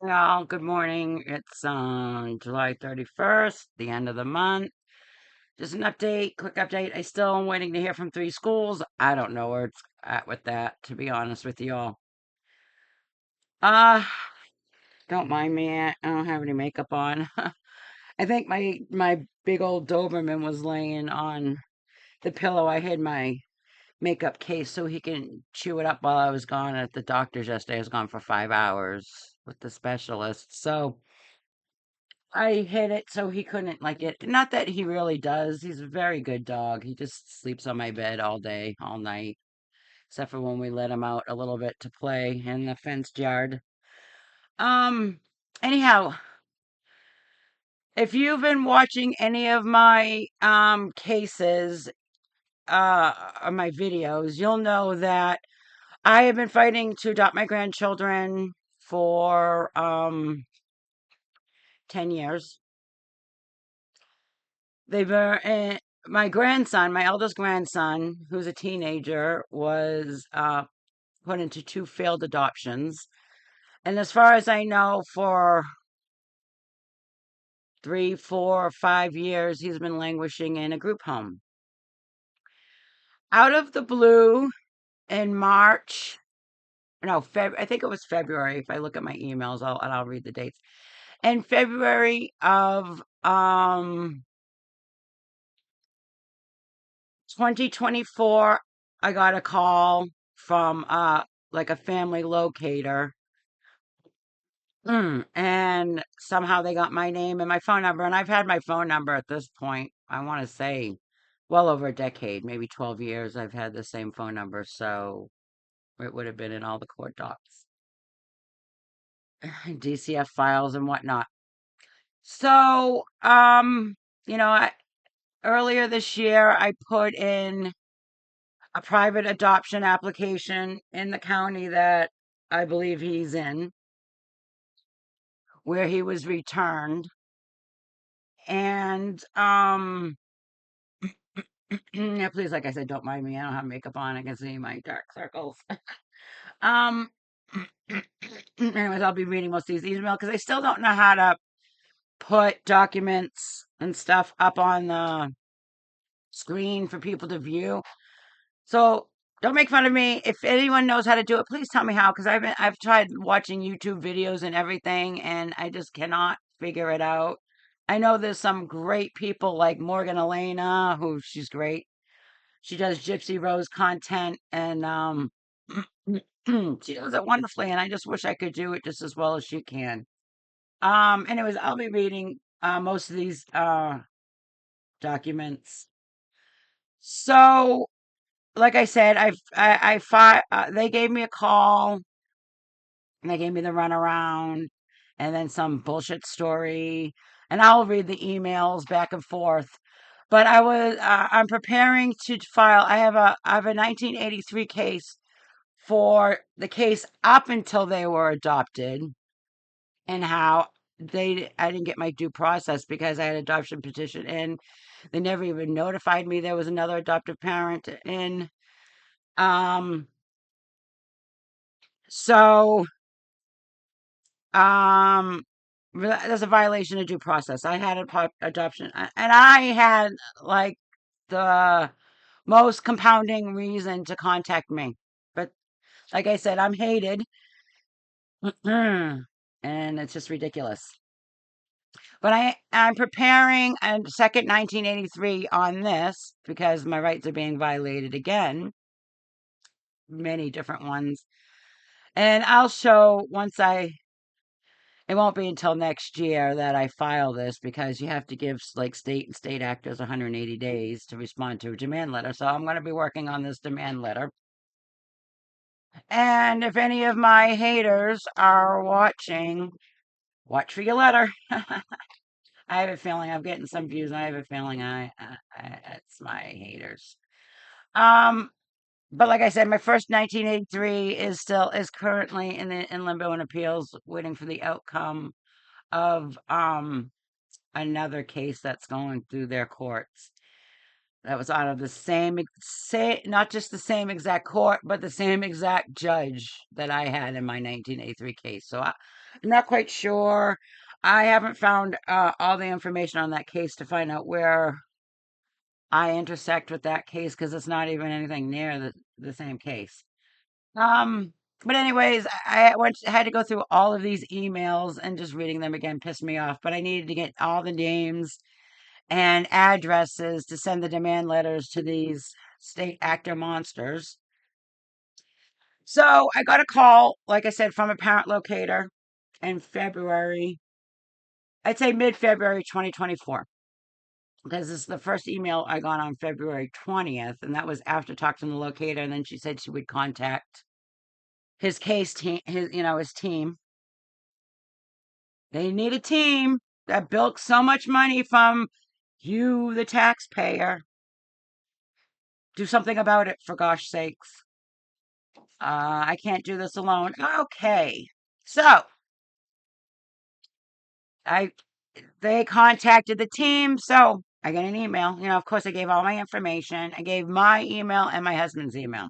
Well, good morning. It's July 31st, the end of the month. Just an update, quick update. I still am waiting to hear from three schools. I don't know where it's at with that, to be honest with you all. Uh, don't mind me. I don't have any makeup on. I think my big old Doberman was laying on the pillow. I hid my makeup case so he can chew it up while I was gone at the doctor's yesterday. I was gone for 5 hours with the specialist. So I hid it so he couldn't like it. Not that he really does. He's a very good dog. He just sleeps on my bed all day, all night, except for when we let him out a little bit to play in the fenced yard. Um, anyhow, if you've been watching any of my cases, or my videos, you'll know that I have been fighting to adopt my grandchildren for 10 years. They were my grandson, my eldest grandson, who's a teenager, was put into two failed adoptions. And as far as I know, for 3, 4, 5 years, he's been languishing in a group home. Out of the blue, in March, no, I think it was February. If I look at my emails, I'll read the dates. In February of 2024, I got a call from like a family locator. And somehow they got my name and my phone number, and I've had my phone number at this point, I want to say well over a decade, maybe 12 years I've had the same phone number, so it would have been in all the court docs, DCF files and whatnot. So, you know, earlier this year I put in a private adoption application in the county that I believe he's in, where he was returned. And yeah, please, like I said, don't mind me. I don't have makeup on. I can see my dark circles. um Anyways, I'll be reading most of these emails because I still don't know how to put documents and stuff up on the screen for people to view. So don't make fun of me. If anyone knows how to do it, please tell me how, because I've tried watching YouTube videos and everything, and I just cannot figure it out. I know there's some great people like Morgan Elena, who she's great. She does Gypsy Rose content, and she does it wonderfully, and I just wish I could do it just as well as she can. Anyways, I'll be reading most of these documents. So, like I said, they gave me a call and they gave me the runaround and then some bullshit story, and I'll read the emails back and forth. But I'm preparing to file. I have a 1983 case for the case up until they were adopted, and how I didn't get my due process because I had adoption petition in. They never even notified me there was another adoptive parent in. Um, so um, there's a violation of due process. I had adoption, and I had like the most compounding reason to contact me. But like I said, I'm hated, and it's just ridiculous. But I'm preparing a second 1983 on this because my rights are being violated again, many different ones. And I'll show it won't be until next year that I file this because you have to give like state and state actors 180 days to respond to a demand letter. So I'm going to be working on this demand letter. And if any of my haters are watching, watch for your letter. I have a feeling I'm getting some views. I have a feeling it's my haters. Um, but like I said, my first 1983 is currently in limbo and appeals, waiting for the outcome of another case that's going through their courts. That was out of the not just the same exact court, but the same exact judge that I had in my 1983 case. So I'm not quite sure. I haven't found all the information on that case to find out where I intersect with that case because it's not even anything near the same case. Um, but anyways, I had to go through all of these emails and just reading them again pissed me off. But I needed to get all the names and addresses to send the demand letters to these state actor monsters. So I got a call, like I said, from a parent locator in February. I'd say mid-February 2024. Because this is the first email I got on February 20th, and that was after talking to the locator, and then she said she would contact his case team, his team. They need a team that bilks so much money from you, the taxpayer. Do something about it, for gosh sakes. I can't do this alone. Okay. So I they contacted the team, so I get an email. Of course I gave all my information. I gave my email and my husband's email.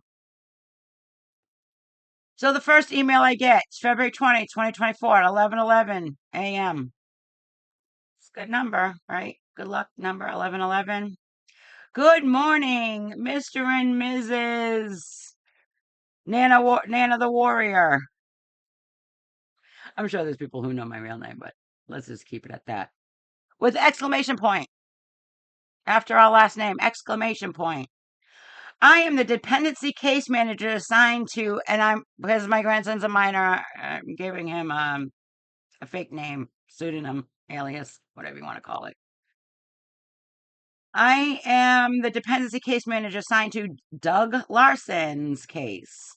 So the first email I get is February 20th, 2024 at 11:11 a.m. It's a good number, right? Good luck number 11:11. Good morning, Mr. and Mrs. Nana the Warrior. I'm sure there's people who know my real name, but let's just keep it at that. With exclamation point after our last name, exclamation point. I am the dependency case manager assigned to, and I'm, because my grandson's a minor, I'm giving him a fake name, pseudonym, alias, whatever you want to call it. I am the dependency case manager assigned to Doug Larson's case.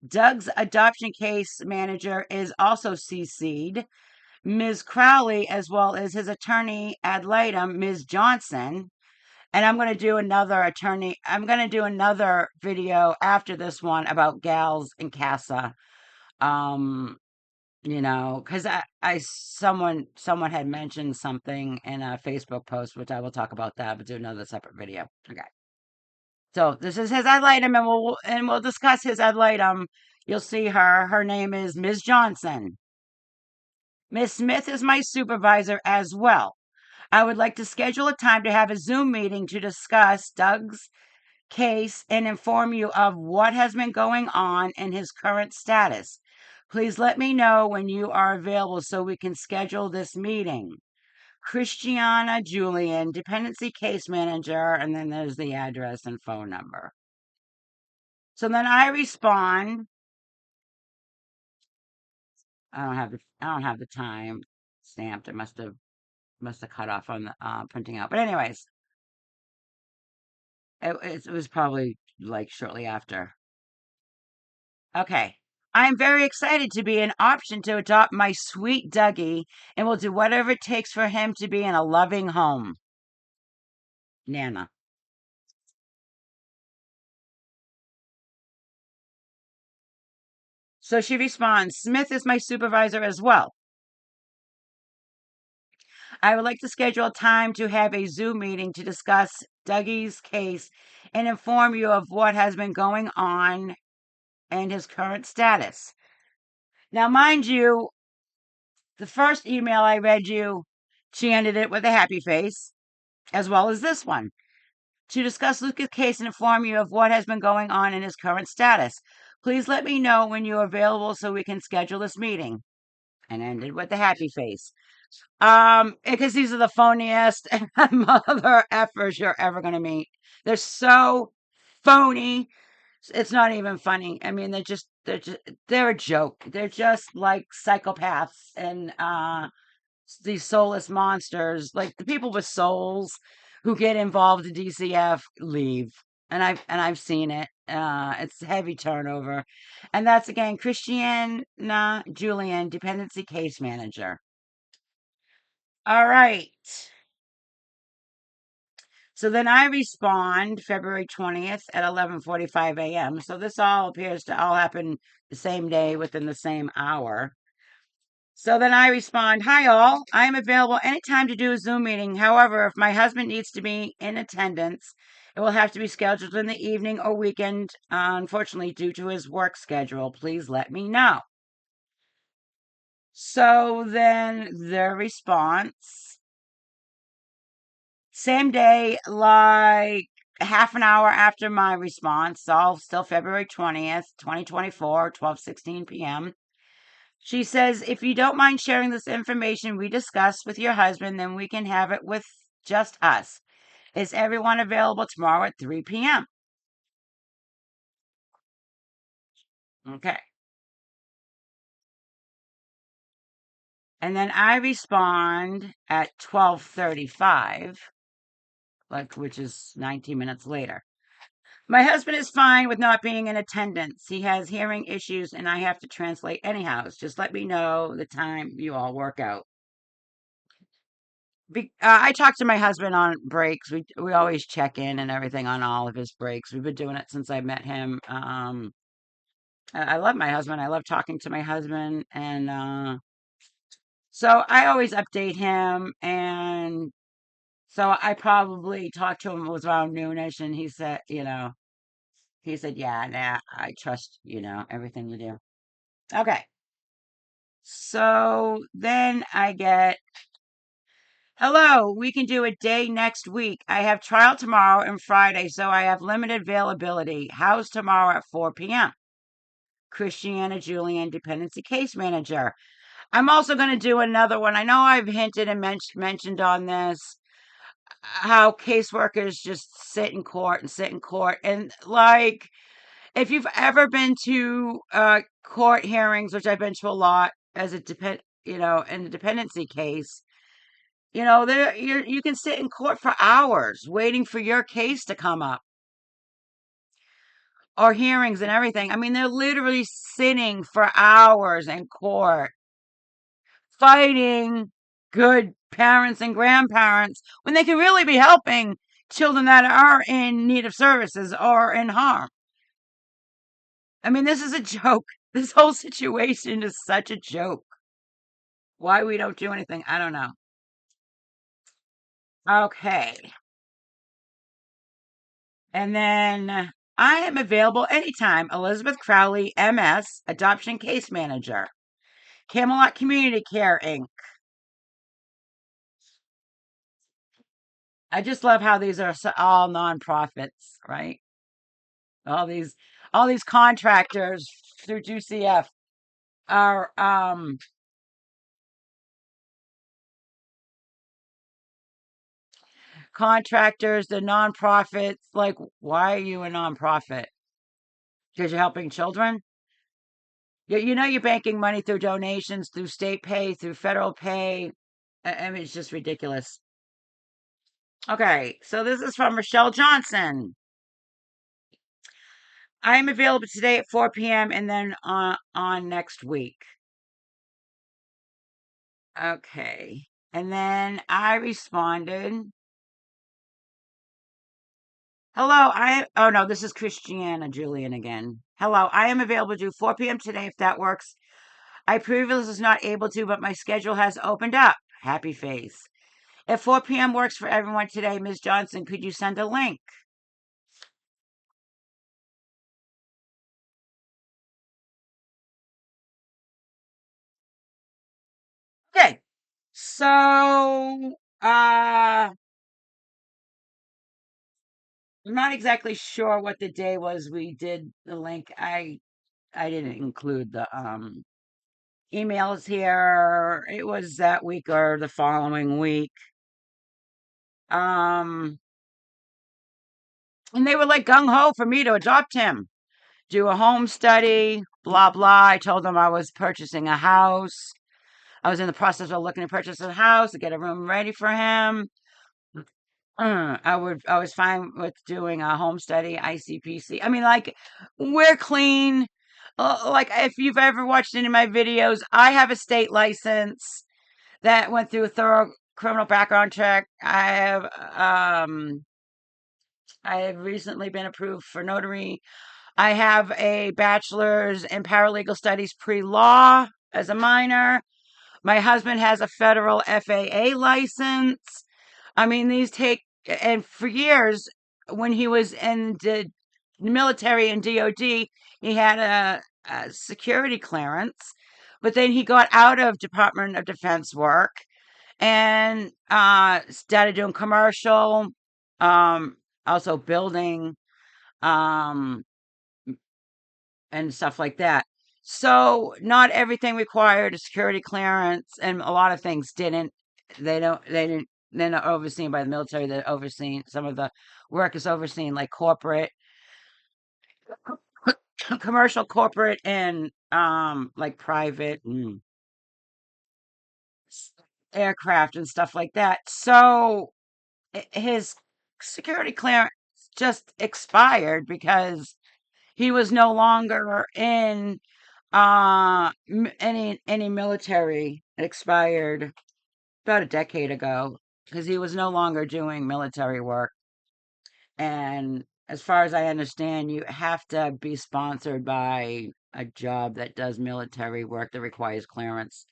Doug's adoption case manager is also CC'd. Ms. Crowley, as well as his attorney ad litem, Ms. Johnson. And I'm going to do another video after this one about gals in CASA. Um, because someone had mentioned something in a Facebook post, which I will talk about that, but do another separate video. Okay. So this is his ad litem, and we'll discuss his ad litem. You'll see her. Her name is Ms. Johnson. Ms. Smith is my supervisor as well. I would like to schedule a time to have a Zoom meeting to discuss Doug's case and inform you of what has been going on and his current status. Please let me know when you are available so we can schedule this meeting. Christiana Julian, dependency case manager, and then there's the address and phone number. So then I respond. I don't have the time stamped. It must have cut off on the printing out. But anyways, it was probably like shortly after. Okay. I'm very excited to be an option to adopt my sweet Dougie and will do whatever it takes for him to be in a loving home. Nana. So she responds, Smith is my supervisor as well. I would like to schedule a time to have a Zoom meeting to discuss Dougie's case and inform you of what has been going on and his current status. Now, mind you, the first email I read you, she ended it with a happy face, as well as this one. To discuss Lucas' case and inform you of what has been going on in his current status. Please let me know when you're available so we can schedule this meeting. And ended with a happy face. Because these are the phoniest mother effers you're ever gonna meet. They're so phony. It's not even funny. I mean, they're a joke. They're just like psychopaths and these soulless monsters, like the people with souls who get involved in DCF leave. And I've seen it. It's heavy turnover. And that's again Christiana Julian, dependency case manager. All right. So then I respond February 20th at 11:45 a.m. So this all appears to all happen the same day within the same hour. So then I respond, "Hi all, I am available anytime to do a Zoom meeting. However, if my husband needs to be in attendance, it will have to be scheduled in the evening or weekend, unfortunately, due to his work schedule. Please let me know." So then their response, same day, like half an hour after my response, all still February 20th, 2024, 12:16 p.m. She says, "If you don't mind sharing this information we discussed with your husband, then we can have it with just us. Is everyone available tomorrow at 3 p.m.?" Okay. And then I respond at 12:35, like which is 19 minutes later. "My husband is fine with not being in attendance. He has hearing issues and I have to translate anyhow. Just let me know the time you all work out." I talk to my husband on breaks. We always check in and everything on all of his breaks. We've been doing it since I met him. I love my husband. I love talking to my husband, and so I always update him. And so I probably talked to him. It was around noonish, and he said, "Yeah, nah, I trust everything you do." Okay, so then I get, "Hello, we can do a day next week. I have trial tomorrow and Friday, so I have limited availability. How's tomorrow at 4 p.m.? Christiana Julian, Dependency Case Manager." I'm also going to do another one. I know I've hinted and mentioned on this how caseworkers just sit in court and sit in court. And like, if you've ever been to court hearings, which I've been to a lot as in a dependency case, there you can sit in court for hours waiting for your case to come up, or hearings and everything. I mean, they're literally sitting for hours in court fighting good parents and grandparents when they could really be helping children that are in need of services or in harm. I mean, this is a joke. This whole situation is such a joke. Why we don't do anything, I don't know. Okay. And then I am available anytime. Elizabeth Crowley, MS, Adoption Case Manager, Camelot Community Care, Inc. I just love how these are all nonprofits, right? All these all these contractors through GCF are contractors, the nonprofits. Like, why are you a nonprofit? Because you're helping children? You're banking money through donations, through state pay, through federal pay. I mean, it's just ridiculous. Okay, so this is from Rochelle Johnson. "I am available today at 4 p.m. and then on next week." Okay. And then I responded, "Hello, oh no, this is Christiana Julian again. Hello, I am available to do 4 p.m. today if that works. I previously was not able to, but my schedule has opened up. Happy face. If 4 p.m. works for everyone today, Ms. Johnson, could you send a link?" Okay. So, I'm not exactly sure what the day was we did the link. I didn't include the emails here. It was that week or the following week. Um, and they were like gung ho for me to adopt him, do a home study, blah blah. I told them I was purchasing a house. I was in the process of looking to purchase a house to get a room ready for him. I was fine with doing a home study, ICPC. I mean, like, we're clean. Like, if you've ever watched any of my videos, I have a state license that went through a thorough criminal background check. I have recently been approved for notary. I have a bachelor's in paralegal studies pre-law as a minor. My husband has a federal FAA license. I mean, these take, and for years, when he was in the military and DOD, he had a security clearance, but then he got out of Department of Defense work and started doing commercial, um, also building, um, and stuff like that. So not everything required a security clearance, and a lot of things didn't. They don't. They didn't. They're not overseen by the military. They're overseen. Some of the work is overseen, like corporate, commercial, corporate, and like private and aircraft and stuff like that. So his security clearance just expired because he was no longer in any military. It expired about a decade ago because he was no longer doing military work. And as far as I understand, you have to be sponsored by a job that does military work that requires clearance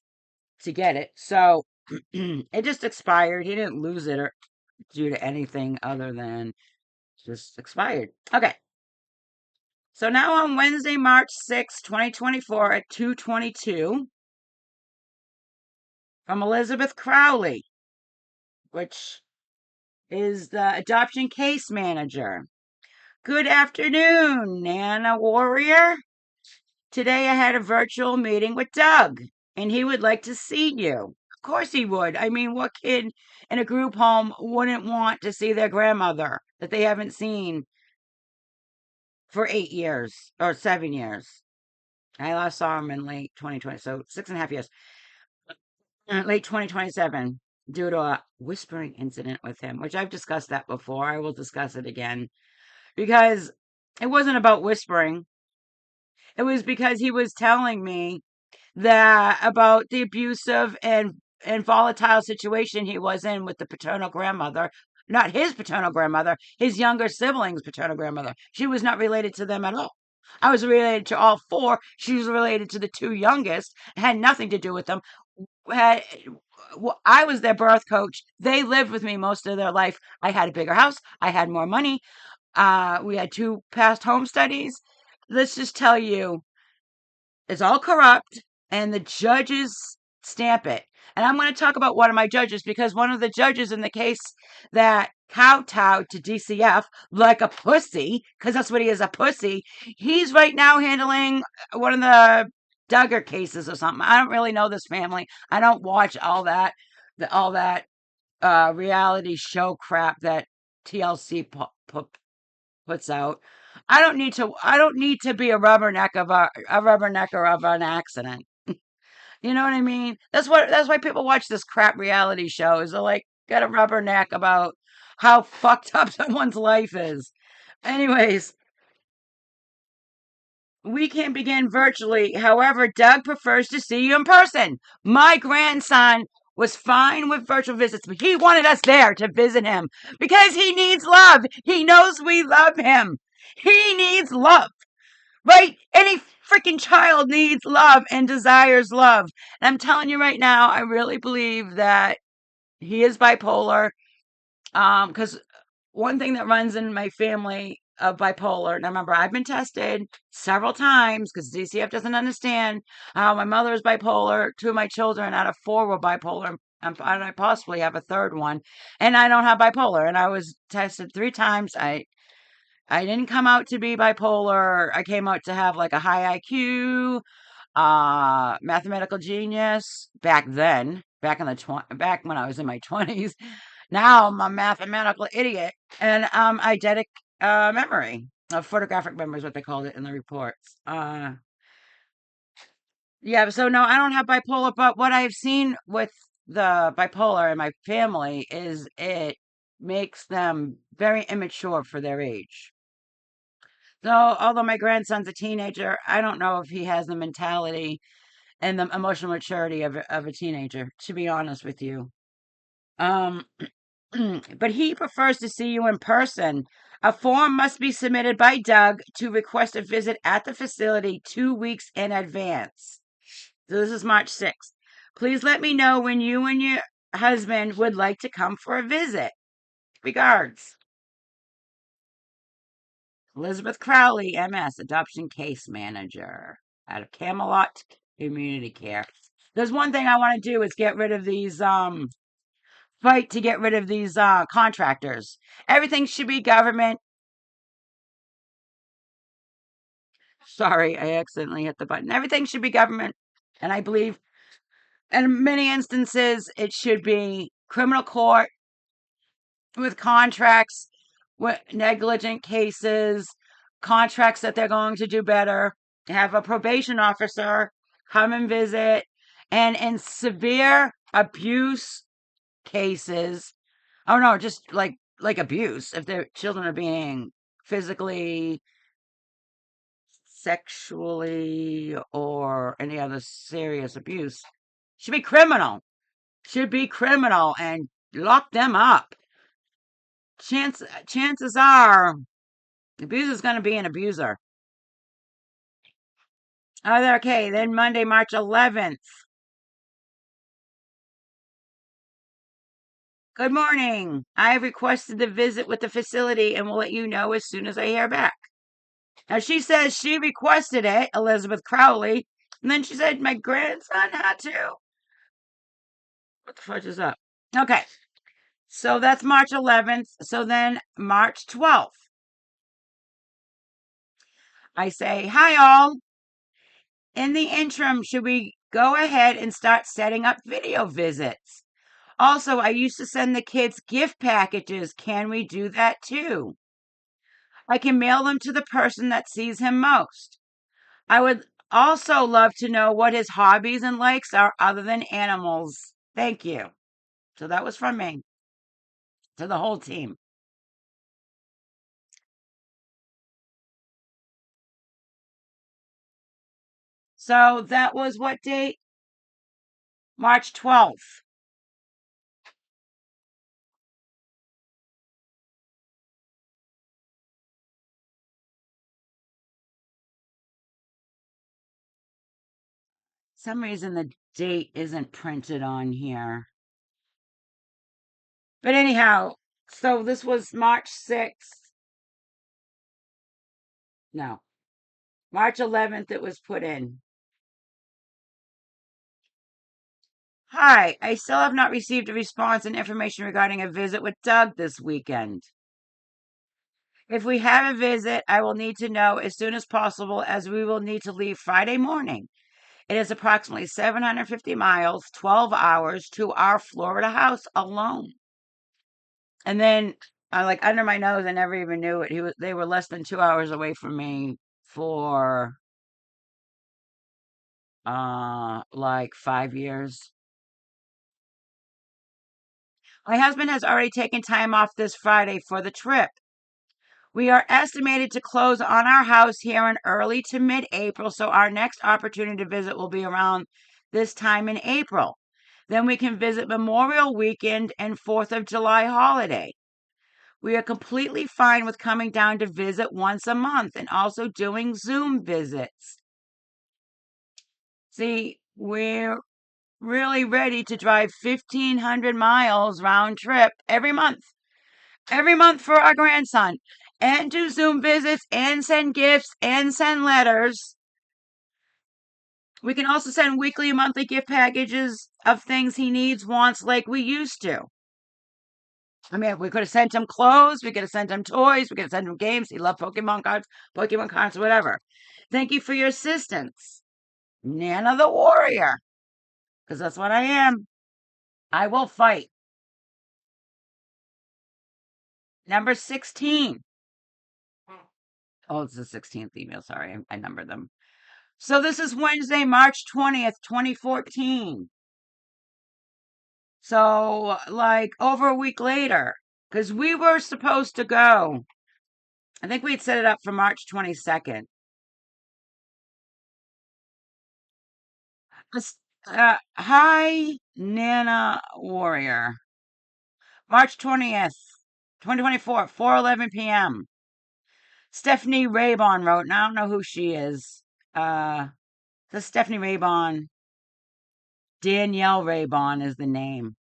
to get it. So it just expired. He didn't lose it or due to anything other than just expired. Okay. So now on Wednesday, March 6th, 2024 at 2:22 from Elizabeth Crowley, which is the adoption case manager. Good afternoon, Nana Warrior. Today I had a virtual meeting with Doug, and he would like to see you. Of course he would. I mean, what kid in a group home wouldn't want to see their grandmother that they haven't seen for 8 years or 7 years? I last saw him in late 2020, so 6.5 years. Late 2027, due to a whispering incident with him, which I've discussed that before. I will discuss it again because it wasn't about whispering. It was because he was telling me that about the abusive and volatile situation he was in with the paternal grandmother, not his paternal grandmother, his younger sibling's paternal grandmother. She was not related to them at all. I was related to all four. She was related to the two youngest. It had nothing to do with them. Had I was their birth coach. They lived with me most of their life. I had a bigger house. I had more money. We had two past home studies. Let's just tell you, it's all corrupt, and the judges stamp it. And I'm going to talk about one of my judges because one of the judges in the case that kowtowed to DCF like a pussy, because that's what he is, a pussy, he's right now handling one of the Duggar cases or something. I don't really know this family. I don't watch all that reality show crap that TLC puts out. I don't need to be a rubbernecker of an accident. You know what I mean? That's why people watch this crap reality shows. They're like get a rubberneck about how fucked up someone's life is. Anyways, we can begin virtually. However, Doug prefers to see you in person. My grandson was fine with virtual visits, but he wanted us there to visit him because he needs love. He knows we love him. He needs love, right? Any freaking child needs love and desires love. And I'm telling you right now, I really believe that he is bipolar. Because one thing that runs in my family of bipolar, now remember, I've been tested several times because DCF doesn't understand how my mother is bipolar. Two of my children out of four were bipolar. And I possibly have a third one, and I don't have bipolar. And I was tested 3 times. I didn't come out to be bipolar. I came out to have like a high IQ, mathematical genius back then, back when I was in my 20s. Now I'm a mathematical idiot, and eidetic memory, photographic memory is what they called it in the reports. Yeah, so no, I don't have bipolar, but what I've seen with the bipolar in my family is it makes them very immature for their age. So, although my grandson's a teenager, I don't know if he has the mentality and the emotional maturity of a teenager, to be honest with you. Um, but he prefers to see you in person. A form must be submitted by Doug to request a visit at the facility 2 weeks in advance. So this is March 6th. Please let me know when you and your husband would like to come for a visit. Regards, Elizabeth Crowley, MS, Adoption Case Manager out of Camelot Community Care. There's one thing I want to do is get rid of these, fight to get rid of these contractors. Everything should be government. Sorry, I accidentally hit the button. Everything should be government. And I believe in many instances it should be criminal court with contracts, with negligent cases, contracts that they're going to do better, have a probation officer come and visit, and in severe abuse cases, oh no, just like abuse, if their children are being physically, sexually, or any other serious abuse, should be criminal. Should be criminal and lock them up. Chances are the abuser's going to be an abuser. Oh, okay. Then Monday, March 11th. Good morning. I have requested the visit with the facility and will let you know as soon as I hear back. Now she says she requested it, Elizabeth Crowley, and then she said my grandson had to. What the fudge is up? Okay. So that's March 11th. So then March 12th. I say, hi all. In the interim, should we go ahead and start setting up video visits? Also, I used to send the kids gift packages. Can we do that too? I can mail them to the person that sees him most. I would also love to know what his hobbies and likes are other than animals. Thank you. So that was from me to the whole team. So that was what date? March 12th. Some reason the date isn't printed on here. But anyhow, so this was March 6th. No, March 11th it was put in. Hi, I still have not received a response and information regarding a visit with Doug this weekend. If we have a visit, I will need to know as soon as possible as we will need to leave Friday morning. It is approximately 750 miles, 12 hours to our Florida house alone. And then, like under my nose, I never even knew it. They were less than 2 hours away from me for like 5 years. My husband has already taken time off this Friday for the trip. We are estimated to close on our house here in early to mid-April, so our next opportunity to visit will be around this time in April. Then we can visit Memorial Weekend and 4th of July holiday. We are completely fine with coming down to visit once a month and also doing Zoom visits. See, we're really ready to drive 1,500 miles round trip every month for our grandson, and do Zoom visits and send gifts and send letters. We can also send weekly and monthly gift packages of things he needs, wants, like we used to. I mean, we could have sent him clothes, we could have sent him toys, we could have sent him games. He loved Pokemon cards, whatever. Thank you for your assistance. Nana the Warrior, because that's what I am. I will fight. Number 16. Oh, it's the 16th email. Sorry, I numbered them. So this is Wednesday, March 20th, 2014. So, like, over a week later, because we were supposed to go. I think we'd set it up for March 22nd. Hi, Nana Warrior. March 20th, 2024, 4:11 p.m. Stephanie Raybon wrote, and I don't know who she is. The Stephanie Raybon. Danielle Raybon is the name.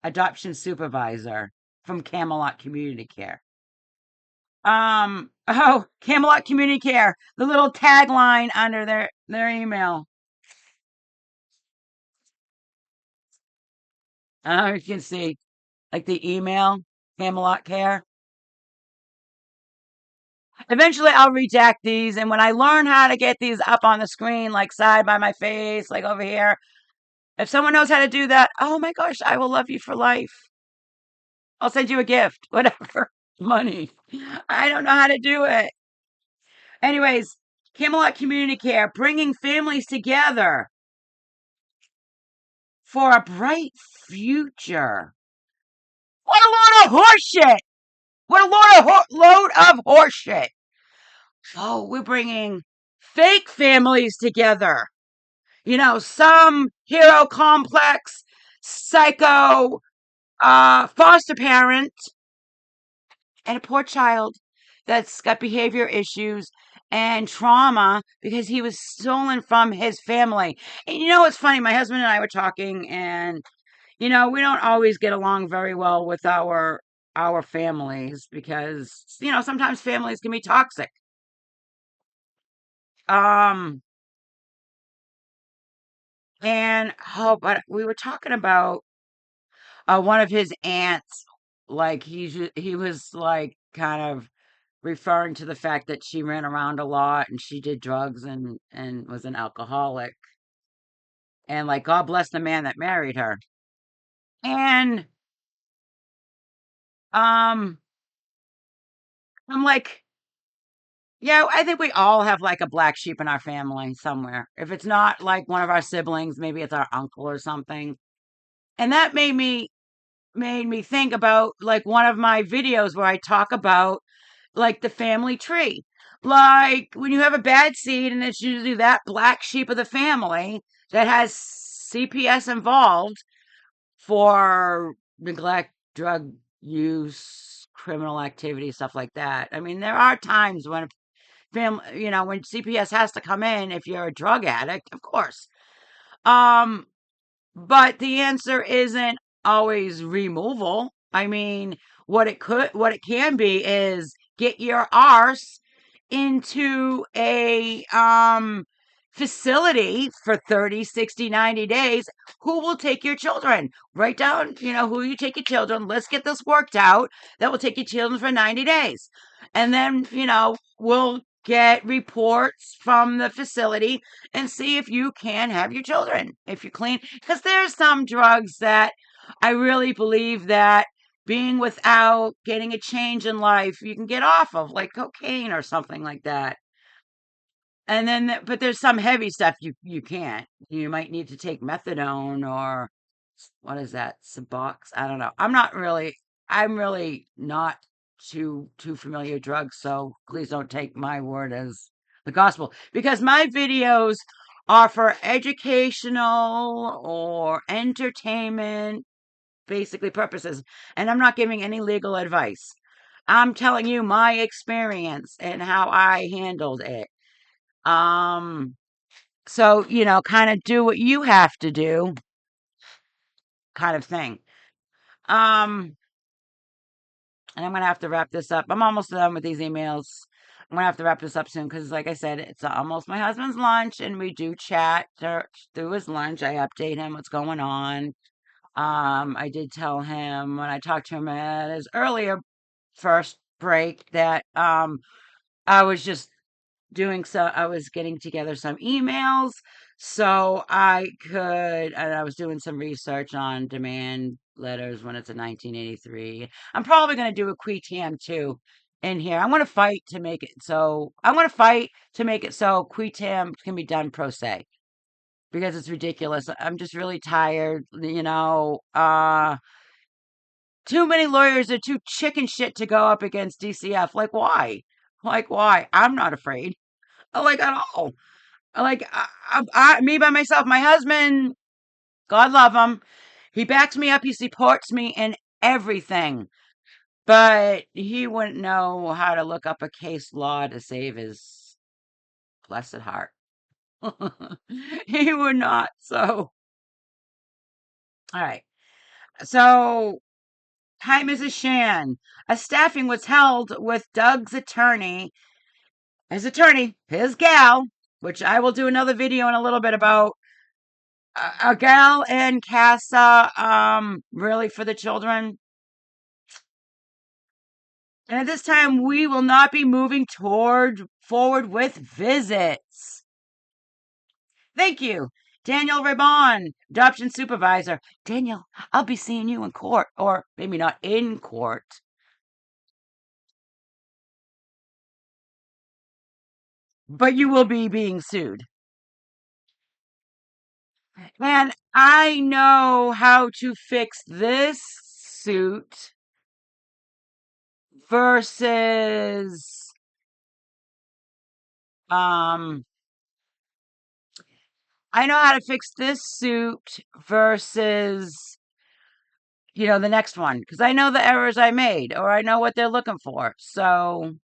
Adoption supervisor from Camelot Community Care. Oh, Camelot Community Care. The little tagline under their email. You can see like the email, Camelot Care. Eventually, I'll redact these, and when I learn how to get these up on the screen, like side by my face, like over here, if someone knows how to do that, oh my gosh, I will love you for life. I'll send you a gift, whatever, money. I don't know how to do it. Anyways, Camelot Community Care, bringing families together for a bright future. What a load of horseshit! What a load of horseshit! Oh, we're bringing fake families together. You know, some hero complex, psycho, foster parent, and a poor child that's got behavior issues and trauma because he was stolen from his family. And you know what's funny? My husband and I were talking, and we don't always get along very well with our families because sometimes families can be toxic. Um, and but we were talking about one of his aunts, like he was like kind of referring to the fact that she ran around a lot and she did drugs and was an alcoholic, and like God bless the man that married her. And um I'm like, yeah, I think we all have like a black sheep in our family somewhere. If it's not like one of our siblings, maybe it's our uncle or something. And that made me think about like one of my videos where I talk about like the family tree. Like when you have a bad seed and it's usually that black sheep of the family that has CPS involved for neglect, drug use, criminal activity, stuff like that. I mean, there are times when when CPS has to come in if you're a drug addict, of course. Um, but the answer isn't always removal. I mean, what it can be is get your arse into a facility for 30, 60, 90 days. Who will take your children? Write down, who you take your children. Let's get this worked out. That will take your children for 90 days. And then, we'll get reports from the facility and see if you can have your children if you're clean. Because there's some drugs that I really believe that being without getting a change in life, you can get off of, like cocaine or something like that. And then, but there's some heavy stuff you can't. You might need to take methadone or what is that? Subox? I don't know. I'm really not too familiar with drugs, so please don't take my word as the gospel because my videos are for educational or entertainment, basically purposes, and I'm not giving any legal advice. I'm telling you my experience and how I handled it. Um, so, kind of do what you have to do, kind of thing. Um, and I'm gonna have to wrap this up. I'm almost done with these emails. I'm gonna have to wrap this up soon because, like I said, it's almost my husband's lunch, and we do chat through his lunch. I update him what's going on. I did tell him when I talked to him at his earlier first break that I was just I was getting together some emails so I could, and I was doing some research on demand letters when it's a 1983. I'm probably going to do a quitam too in here. I'm going to fight to make it so quitam can be done pro se because it's ridiculous. I'm just really tired, too many lawyers are too chicken shit to go up against DCF. Like why? Like why? I'm not afraid. Like at all. Like me by myself. My husband, God love him, he backs me up. He supports me in everything, but he wouldn't know how to look up a case law to save his blessed heart. He would not. So All right. So, hi, Mrs. Shan. A staffing was held with Doug's attorney, his gal, which I will do another video in a little bit about. A gal in Casa, really for the children. And at this time, we will not be moving forward with visits. Thank you. Daniel Rabon, adoption supervisor. Daniel, I'll be seeing you in court, or maybe not in court, but you will be being sued. And I know how to fix this suit versus um I know how to fix this suit versus the next one because I know the errors I made or I know what they're looking for. So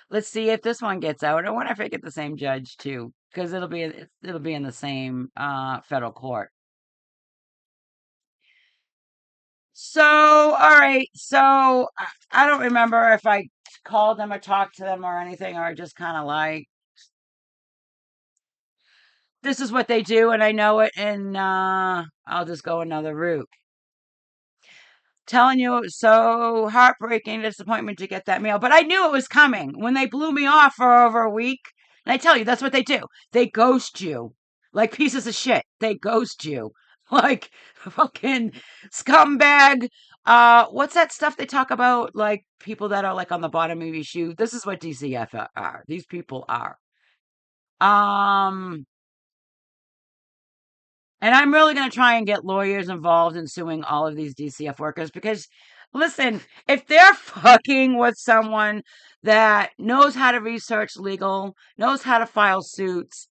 let's see if this one gets out. I wonder if I get the same judge too because it'll be in the same federal court. So, all right. So I don't remember if I called them or talked to them or anything, or just kind of like, this is what they do, and I know it, and I'll just go another route. Telling you, it was so heartbreaking disappointment to get that mail, but I knew it was coming when they blew me off for over a week. And I tell you, that's what they do. They ghost you like pieces of shit. They ghost you like fucking scumbag. What's that stuff they talk about? Like people that are like on the bottom of your shoe. This is what DCF are. These people are. Um, and I'm really going to try and get lawyers involved in suing all of these DCF workers because, listen, if they're fucking with someone that knows how to research legal, knows how to file suits,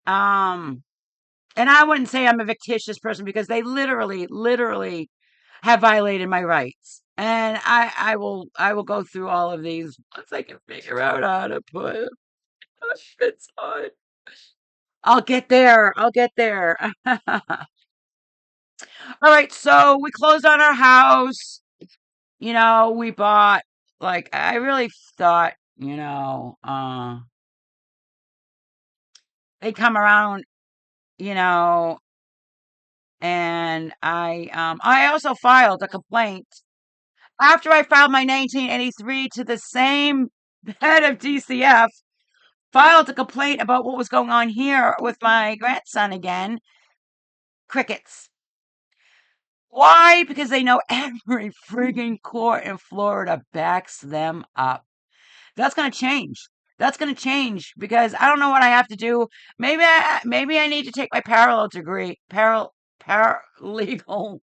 um, and I wouldn't say I'm a fictitious person because they literally have violated my rights. And I will go through all of these once I can figure out how to put it's on. I'll get there. I'll get there. All right, so we closed on our house. We bought like I really thought, they come around, you know, and I also filed a complaint after I filed my 1983 to the same head of DCF, filed a complaint about what was going on here with my grandson again. Crickets. Why? Because they know every frigging court in Florida backs them up. That's going to change. That's going to change because I don't know what I have to do. Maybe I need to take my parallel degree, paralegal,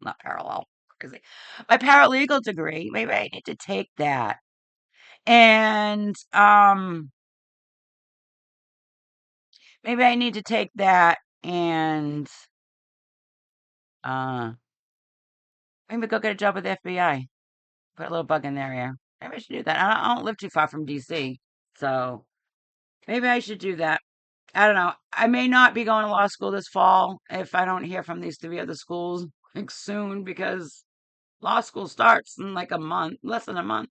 not parallel, crazy. My paralegal degree. Maybe I need to take that. And maybe I need to take that and uh maybe go get a job with the FBI. Put a little bug in their ear. Maybe I should do that. I don't live too far from DC. So maybe I should do that. I don't know. I may not be going to law school this fall if I don't hear from these three other schools like soon because law school starts in like a month, less than a month.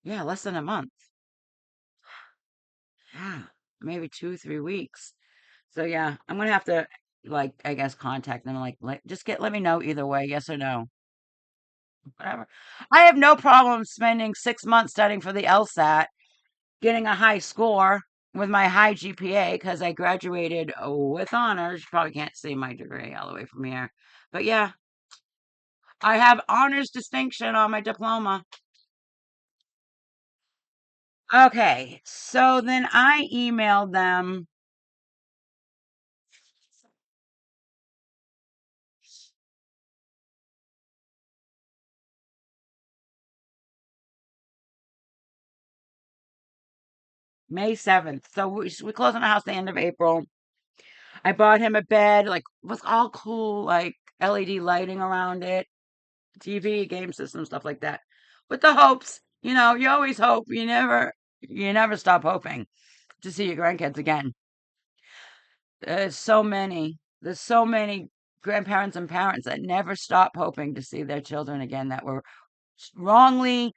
Yeah, less than a month. Yeah, maybe 2, 3 weeks. So yeah, I'm gonna have to like I guess contact them like just let me know either way, yes or no, whatever. I have no problem spending 6 months studying for the LSAT, getting a high score with my high GPA because I graduated with honors. You probably can't see my degree all the way from here. But yeah, I have honors distinction on my diploma. Okay, so then I emailed them May 7th. So we closed on the house the end of April. I bought him a bed, like, was all cool, like LED lighting around it, TV, game system, stuff like that. With the hopes, you always hope. You never stop hoping to see your grandkids again. There's so many. there's so many grandparents and parents that never stop hoping to see their children again that were wrongly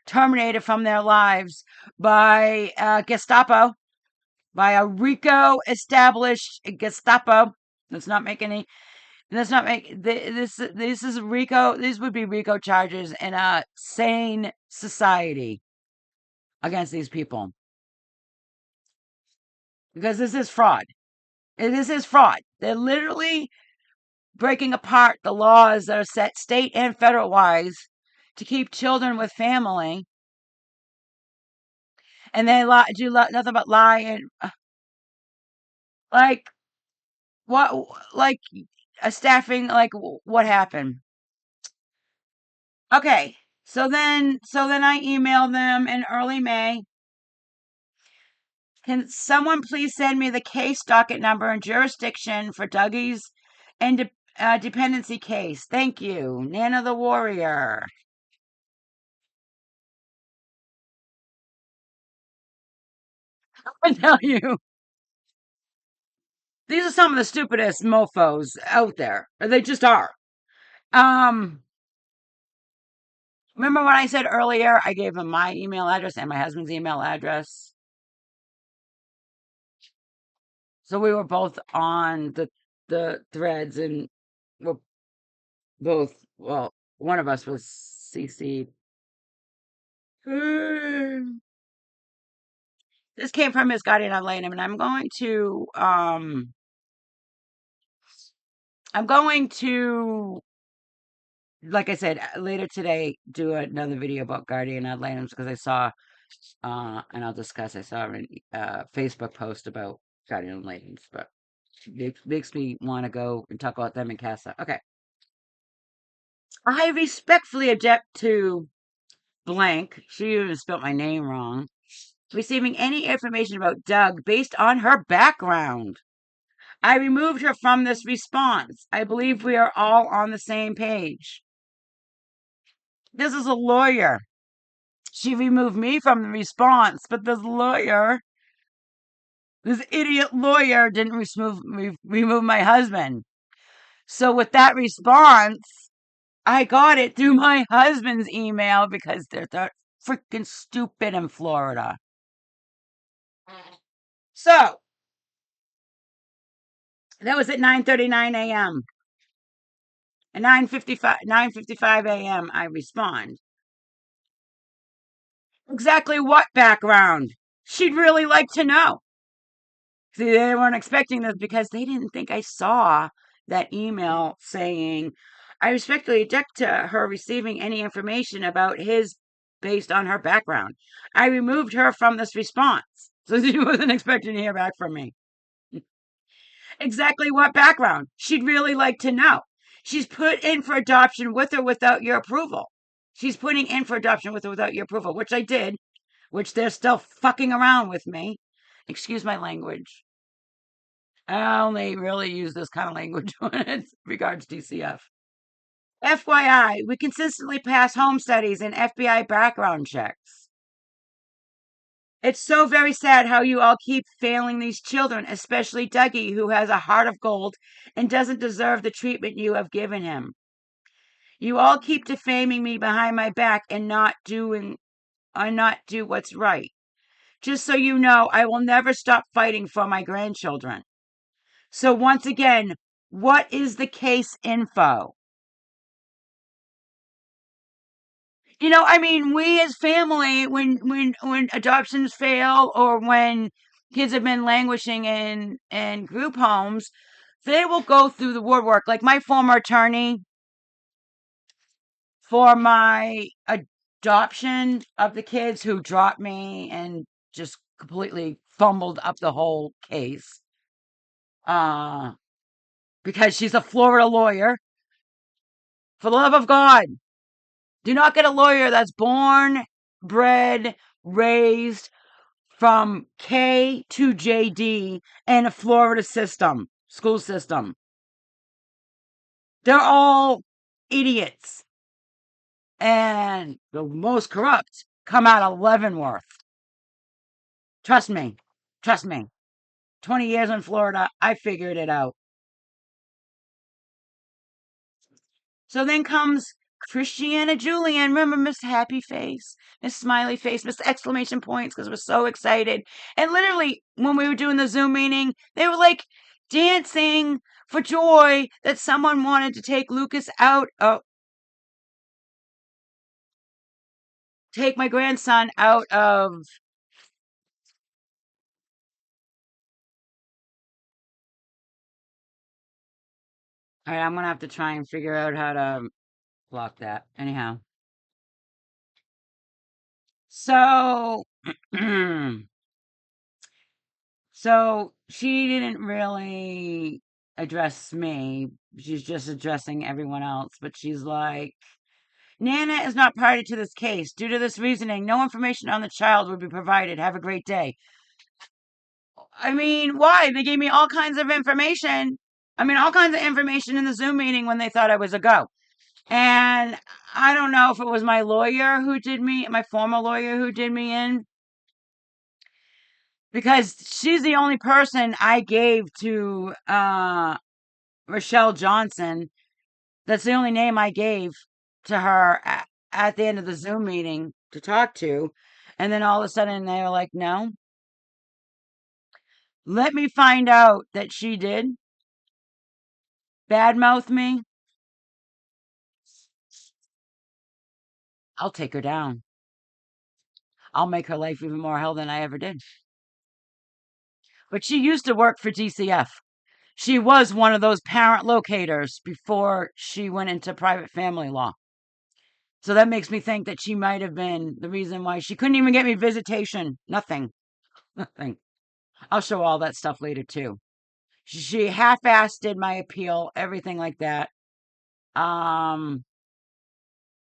terminated from their lives by Gestapo, by a RICO established Gestapo. Let's not make any. Let's not make this. This is RICO. These would be RICO charges in a sane society against these people because this is fraud. This is fraud. They're literally breaking apart the laws that are set state and federal wise to keep children with family, and they do nothing but lie and like what, like a staffing, like what happened. Okay, so then I emailed them in early May. Can someone please send me the case docket number and jurisdiction for Dougie's dependency case? Thank you, Nana the Warrior. I tell you, these are some of the stupidest mofos out there. They just are. Um, Remember when I said earlier I gave him my email address and my husband's email address? So we were both on the threads and we're both, well, one of us was CC'd. This came from his guardian ad litem, and I'm going to, like I said, later today, do another video about guardian ad litems because I saw, and I'll discuss. I saw a Facebook post about guardian ad litems, but it makes me want to go and talk about them in CASA. Okay, I respectfully object to blank. She even spelled my name wrong. Receiving any information about Doug based on her background. I removed her from this response. I believe we are all on the same page. This is a lawyer. She removed me from the response, but this idiot lawyer, didn't remove my husband. So with that response, I got it through my husband's email because they're freaking stupid in Florida. So that was at 9:39 a.m. At 9:55 a.m. I respond. Exactly what background? She'd really like to know. See, they weren't expecting this because they didn't think I saw that email saying, I respectfully object to her receiving any information about his based on her background. I removed her from this response. So she wasn't expecting to hear back from me. Exactly what background? She'd really like to know. She's put in for adoption with or without your approval. She's putting in for adoption with or without your approval, which I did, which they're still fucking around with me. Excuse my language. I only really use this kind of language when it regards DCF. FYI, we consistently pass home studies and FBI background checks. It's so very sad how you all keep failing these children, especially Dougie, who has a heart of gold and doesn't deserve the treatment you have given him. You all keep defaming me behind my back and not do what's right. Just so you know, I will never stop fighting for my grandchildren. So once again, what is the case info? I mean, we as family, when adoptions fail or when kids have been languishing in group homes, they will go through the woodwork. Like my former attorney for my adoption of the kids who dropped me and just completely fumbled up the whole case. Because she's a Florida lawyer. For the love of God, do not get a lawyer that's born, bred, raised from K to JD in a Florida school system. They're all idiots. And the most corrupt come out of Leavenworth. Trust me. 20 years in Florida, I figured it out. So then comes Christiana Julian. Remember Miss Happy Face, Miss Smiley Face, Miss Exclamation Points, because we're so excited. And literally, when we were doing the Zoom meeting, they were like dancing for joy that someone wanted to take Lucas out. Oh, take my grandson out of. All right, I'm gonna have to try and figure out how to block that. Anyhow, so so she didn't really address me. She's just addressing everyone else. But she's like, Nana is not party to this case. Due to this reasoning, no information on the child would be provided. Have a great day. I mean, why? They gave me all kinds of information. I mean, all kinds of information in the Zoom meeting when they thought I was a go. And I don't know if it was my lawyer who did me, my former lawyer who did me in, because she's the only person I gave to Rochelle Johnson. That's the only name I gave to her at the end of the Zoom meeting to talk to. And then all of a sudden they were like, no, let me find out that she did badmouth me. I'll take her down. I'll make her life even more hell than I ever did. But she used to work for DCF. She was one of those parent locators before she went into private family law. So that makes me think that she might have been the reason why she couldn't even get me visitation. Nothing. Nothing. I'll show all that stuff later too. She half-assed did my appeal, everything like that. Um,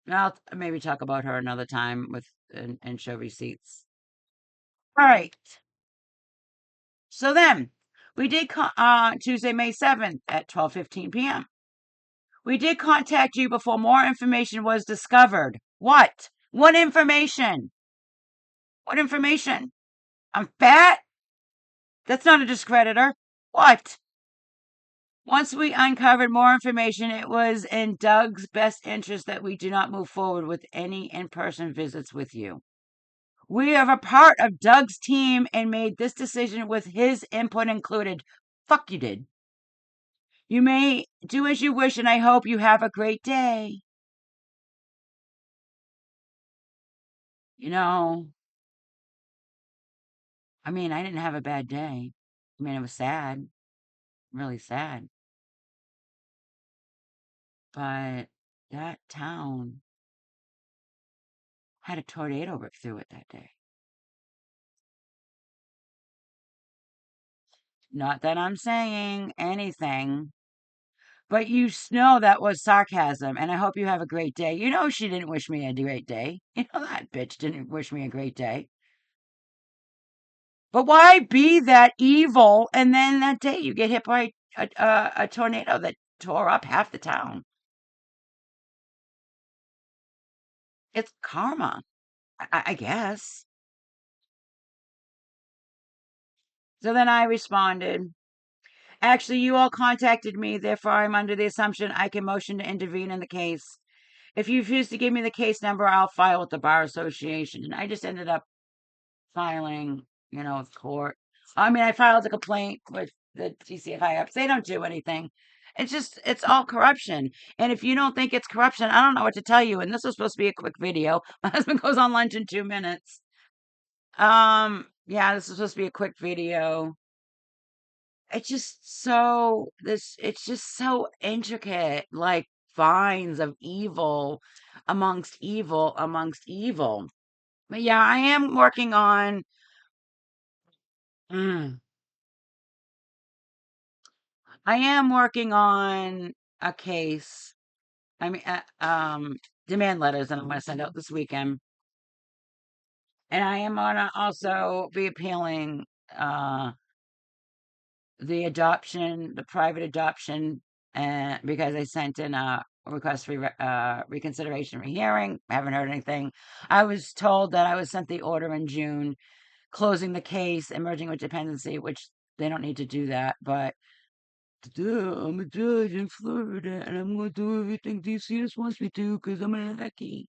I'll maybe talk about her another time with and show receipts. All right. So then we did Tuesday, May 7th at 12:15 p.m. We did contact you before more information was discovered. What? What information? What information? I'm fat? That's not a discreditor. What? Once we uncovered more information, it was in Doug's best interest that we do not move forward with any in-person visits with you. We are a part of Doug's team and made this decision with his input included. Fuck you did. You may do as you wish, and I hope you have a great day. You know, I mean, I didn't have a bad day. I mean, it was sad, really sad. But that town had a tornado rip through it that day. Not that I'm saying anything, but you know that was sarcasm, and I hope you have a great day. You know she didn't wish me a great day. You know that bitch didn't wish me a great day. But why be that evil and then that day you get hit by a tornado that tore up half the town? It's karma, I guess. So then I responded, actually, you all contacted me, therefore I'm under the assumption I can motion to intervene in the case. If you refuse to give me the case number, I'll file with the Bar Association. And I just ended up filing, with court. I mean, I filed a complaint with the TCF high ups. They don't do anything. It's all corruption. And if you don't think it's corruption, I don't know what to tell you. And this was supposed to be a quick video. My husband goes on lunch in 2 minutes. Yeah, this is supposed to be a quick video. It's just so intricate, like vines of evil amongst evil. But yeah, mm, I am working on a case. I mean, demand letters that I'm going to send out this weekend. And I am going to also be appealing, the private adoption, because I sent in a request for reconsideration for hearing. I haven't heard anything. I was told that I was sent the order in June, closing the case, emerging with dependency, which they don't need to do that, but I'm a judge in Florida, and I'm going to do everything DCS wants me to because I'm a lackey.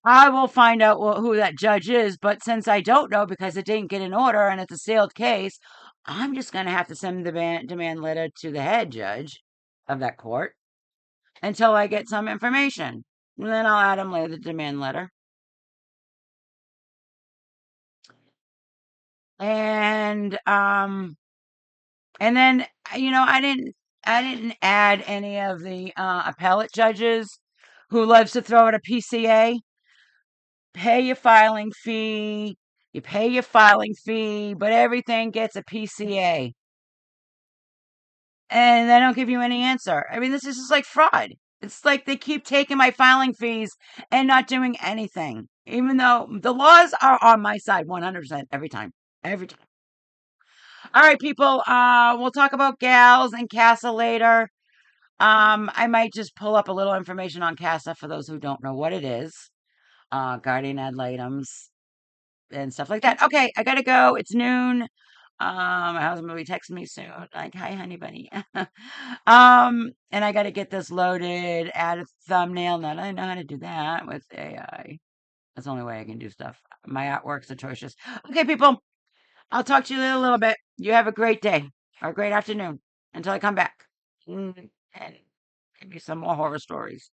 I will find out who that judge is, but since I don't know because it didn't get an order and it's a sealed case, I'm just going to have to send the demand letter to the head judge of that court until I get some information. And then I'll add him later the demand letter. And then I didn't add any of the appellate judges who loves to throw out a PCA. Pay your filing fee. You pay your filing fee, but everything gets a PCA. And they don't give you any answer. I mean, this is just like fraud. It's like they keep taking my filing fees and not doing anything, even though the laws are on my side 100% every time. Every time. All right, people. We'll talk about gals and CASA later. I might just pull up a little information on CASA for those who don't know what it is. Guardian ad litems and stuff like that. Okay, I gotta go. It's noon. My husband will be texting me soon, like, "Hi, honey bunny." And I gotta get this loaded, add a thumbnail. Now I know how to do that with AI. That's the only way I can do stuff. My artwork's atrocious. Okay, people. I'll talk to you in a little bit. You have a great day or a great afternoon until I come back. And maybe some more horror stories.